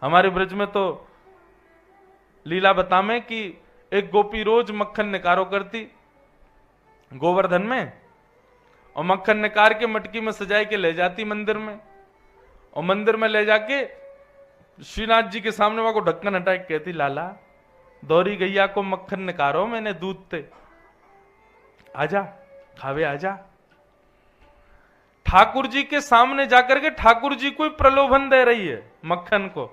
हमारे ब्रज में तो लीला बता में कि एक गोपी रोज मक्खन निकारो करती गोवर्धन में, और मक्खन निकार के मटकी में सजाए के ले जाती मंदिर में, और मंदिर में ले जाके श्रीनाथ जी के सामने वहां को ढक्कन हटा के कहती, लाला दौरी गैया को मक्खन निकारो मैंने दूध ते, आजा खावे आजा। ठाकुर जी के सामने जाकर के ठाकुर जी को प्रलोभन दे रही है मक्खन को।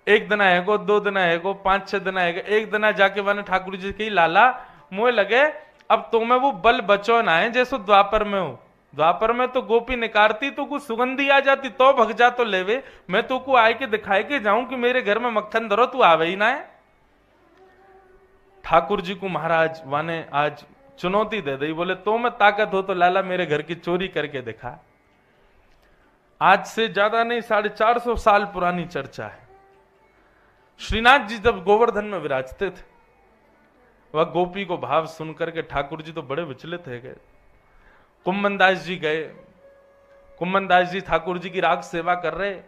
एक दिन आएगो, 2 दिन आएगो, 5-6 दिन आएगा, एक दिन जाके मैंने ठाकुर जी कही, लाला मुझे लगे अब तुम्हें वो बल बचो ना है जैसो द्वापर में हो। द्वापर में तो गोपी निकारती तो कुछ सुगंधी आ जाती तो भग जा तो लेवे, मैं तो को आए के दिखाए के जाऊं कि मेरे घर में मक्खन धरो, तू आवे ही ना है। ठाकुर जी को महाराज वाने आज चुनौती दे दी, बोले तो मैं ताकत हो तो लाला मेरे घर की चोरी करके दिखा। आज से ज्यादा नहीं 450 साल पुरानी चर्चा है। श्रीनाथ जी जब गोवर्धन में विराजते थे, वह गोपी को भाव सुनकर के ठाकुर जी तो बड़े विचलित है गए। कुम्मन दास जी गए, कुम्मन दास जी ठाकुर जी की राग सेवा कर रहे,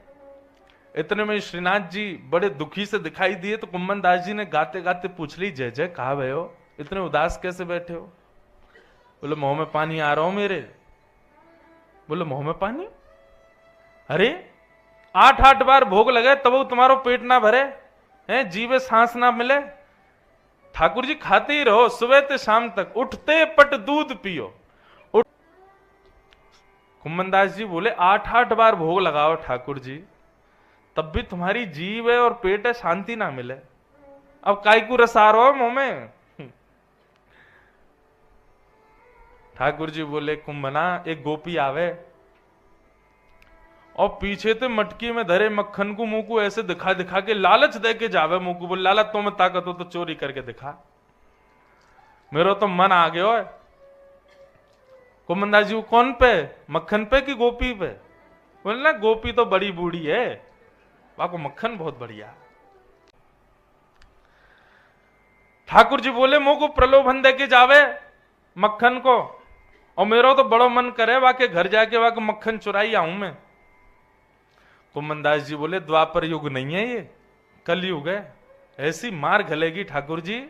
इतने में श्रीनाथ जी बड़े दुखी से दिखाई दिए, तो कुम्मन दास जी ने गाते गाते पूछ ली, जय जय कहा भय हो, इतने उदास कैसे बैठे हो? बोले मुंह में पानी आ रहा हो मेरे। बोले मुंह में पानी? अरे 8-8 बार भोग लगे तब तुम्हारो पेट ना भरे हैं, जीवे सांस ना मिले। ठाकुर जी खाते ही रहो सुबह से शाम तक, उठते पट दूध पियो। कुम्मन दास जी बोले 8-8 बार भोग लगाओ ठाकुर जी, तब भी तुम्हारी जीव है और पेट है, शांति ना मिले। अब काय को रसा रहो मुंह में। ठाकुर जी बोले, कुंभना एक गोपी आवे और पीछे ते मटकी में धरे मक्खन को मुंह को ऐसे दिखा दिखा के लालच दे के जावे मुंह को। बोले लाला तुम्हें ताकत हो तो चोरी करके दिखा, मेरा तो मन आ गया है। कुम्मनदास जी कौन पे, मक्खन पे कि गोपी पे? बोले ना गोपी तो बड़ी बूढ़ी है, वहां को मक्खन बहुत बढ़िया। ठाकुर जी बोले मुंह को प्रलोभन दे के जावे मक्खन को, और मेरा तो बड़ो मन करे वाके घर जाके वाके मक्खन चुराई आऊं मैं। कुम्मनदास जी बोले द्वापर युग नहीं है ये, कल युग है, ऐसी मार घलेगी ठाकुर जी,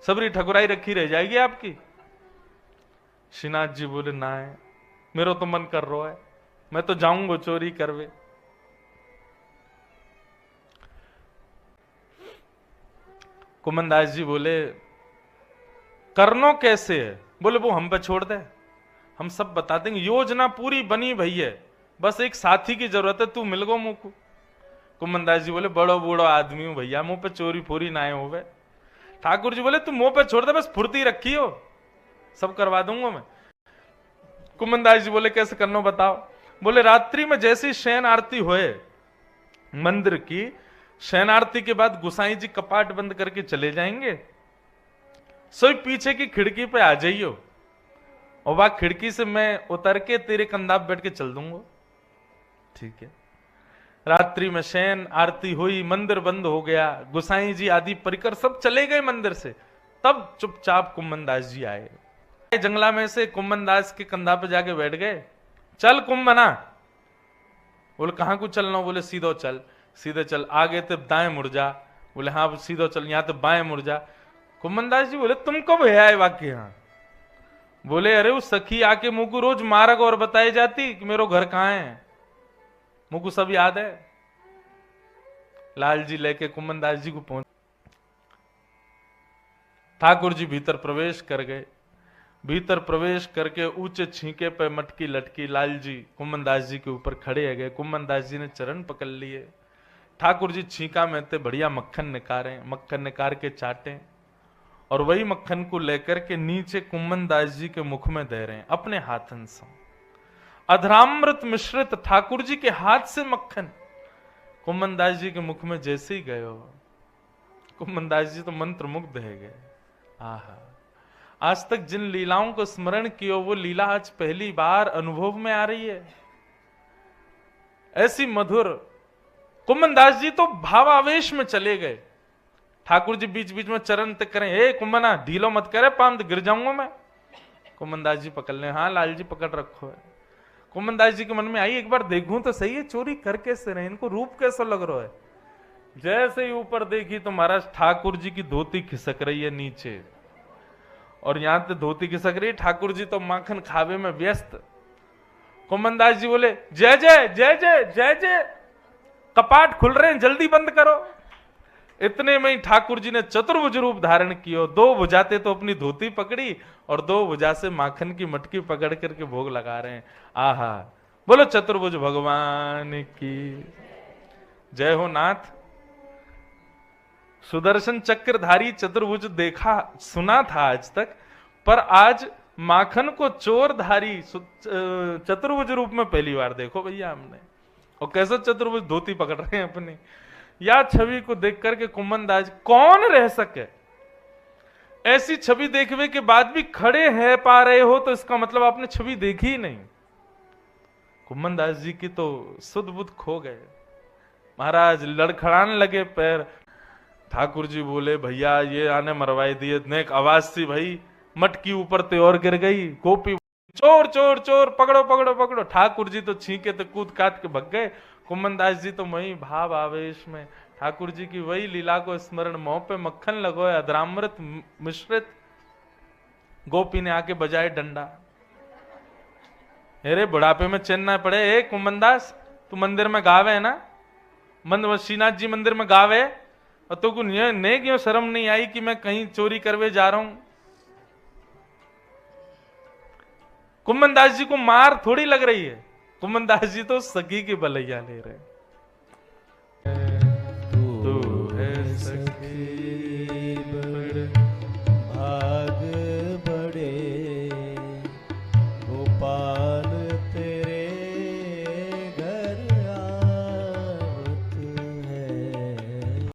सबरी ठकुराई रखी रह जाएगी आपकी। श्रीनाथ जी बोले ना है, मेरा तो मन कर रहा है, मैं तो जाऊंगा चोरी करवे। कुम्मनदास जी बोले करनो कैसे है? बोले वो हम पे छोड़ दे, हम सब बता देंगे, योजना पूरी बनी भई है, बस एक साथी की जरूरत है, तू मिल गो मुंह को। कुम्मनदास जी बोले बड़ो बूढ़ो आदमी हूं भैया, मुंह पे चोरी फोरी ना हो। ठाकुर जी बोले तू मुंह पे छोड़ दे, बस फुर्ती रखी हो, सब करवा दूंगा मैं। कुम्मनदास जी बोले कैसे करना बताओ? बोले रात्रि में जैसी शयन आरती होए मंदिर की, शयन आरती के बाद गुसाई जी कपाट बंद करके चले जाएंगे, सोई पीछे की खिड़की पे आ जाइयो, और वह खिड़की से मैं उतर के तेरे कंधा पे बैठ के चल दूंगा। ठीक है। रात्रि में शयन आरती हुई, मंदिर बंद हो गया, गुसाई जी आदि परिकर सब चले गए मंदिर से, तब चुपचाप कुम्मनदास जी आए जंगला में से, कुम्मनदास के कंधा पे जाके बैठ गए। चल कुम्भना। बोले कहां को चलना? बोले सीधो चल। सीधे चल, आगे तो दाएं मुड़ जा। बोले हाँ सीधो चल, यहां तो बाएं मुड़ जा। कुम्मनदास जी बोले तुम कब है आए वाक्य यहां? बोले अरे वो सखी आके मुंह को रोज मार्ग और बताई जाती कि मेरा घर कहां है, मुंह को सब याद है। लाल जी लेके कुम्मनदास जी को पहुंच, ठाकुर जी भीतर प्रवेश कर गए। भीतर प्रवेश करके ऊंचे छींके पे मटकी लटकी, लाल जी कुम्मनदास जी के ऊपर खड़े है गए। कुम्मनदास जी ने चरण पकड़ लिए। ठाकुर जी छींका में थे बढ़िया मक्खन निकारे, मक्खन निकाल के चाटे, और वही मक्खन को लेकर के नीचे कुम्मनदास जी के मुख में दे रहे हैं अपने हाथन से। अधरामृत मिश्रित ठाकुर जी के हाथ से मक्खन कुम्मनदास जी के मुख में जैसे ही गए हो, कुम्मनदास जी तो मंत्र मुग्ध है गए। आहा, आज तक जिन लीलाओं को स्मरण कियो वो लीला आज पहली बार अनुभव में आ रही है, ऐसी मधुर। कुम्मनदास जी तो भावावेश में चले गए। ठाकुर जी बीच बीच में चरण तक करें, हे कुम्मना ढीलो मत करे, पाम गिर जाऊंगा मैं। कुम्मनदास जी पकड़ ले, हाँ लाल जी पकड़ रखो है। कुमनदास जी के मन में आई, एक बार देखूं तो सही है चोरी कर कैसे रहे, इनको रूप कैसा लग रहा है। जैसे ही ऊपर देखी तो महाराज ठाकुर जी की धोती खिसक रही है नीचे, और यहां से धोती खिसक रही, ठाकुर जी तो माखन खावे में व्यस्त। कुमनदास जी बोले जय जय जय जय जय जय, कपाट खुल रहे हैं जल्दी बंद करो। इतने में ही ठाकुर जी ने चतुर्भुज रूप धारण किया, दो भुजाते तो अपनी धोती पकड़ी और दो भुजा से माखन की मटकी पकड़ करके भोग लगा रहे हैं। आहा, बोलो चतुर्भुज भगवान की जय हो नाथ। सुदर्शन चक्रधारी चतुर्भुज देखा सुना था आज तक, पर आज माखन को चोरधारी चतुर्भुज रूप में पहली बार देखो भैया हमने। और कैसे चतुर्भुज धोती पकड़ रहे हैं अपनी। या छवि को देख करके कुमनदास कौन रह सके, ऐसी छवि देखने के बाद भी खड़े है पा रहे हो तो इसका मतलब आपने छवि देखी ही नहीं। कुमनदास जी की तो सुध बुध खो गए, महाराज लड़खड़ाने लगे पैर। ठाकुर जी बोले भैया ये आने मरवाई दिए, नेक आवाज सी भाई, मटकी ऊपर ते और गिर गई। गोपी चोर चोर चोर, पकड़ो पकड़ो पकड़ो। ठाकुर जी तो छींके तो कूद काट के भग गए। कुमनदास जी तो वही भाव आवेश में ठाकुर जी की वही लीला को स्मरण, मुंह पे मक्खन लगोया अधरामृत मिश्रित। गोपी ने आके बजाए डंडा। अरे बुढ़ापे में चैन ना पड़े, ए कुमनदास तू मंदिर में गावे है ना, श्रीनाथ जी मंदिर में गावे, और तो को ने क्यों शर्म नहीं आई कि मैं कहीं चोरी करवे जा रहा हूं। कुमनदास जी को मार थोड़ी लग रही है, कुमनदास जी तो सखी की बलैया ले रहे। तू है सखी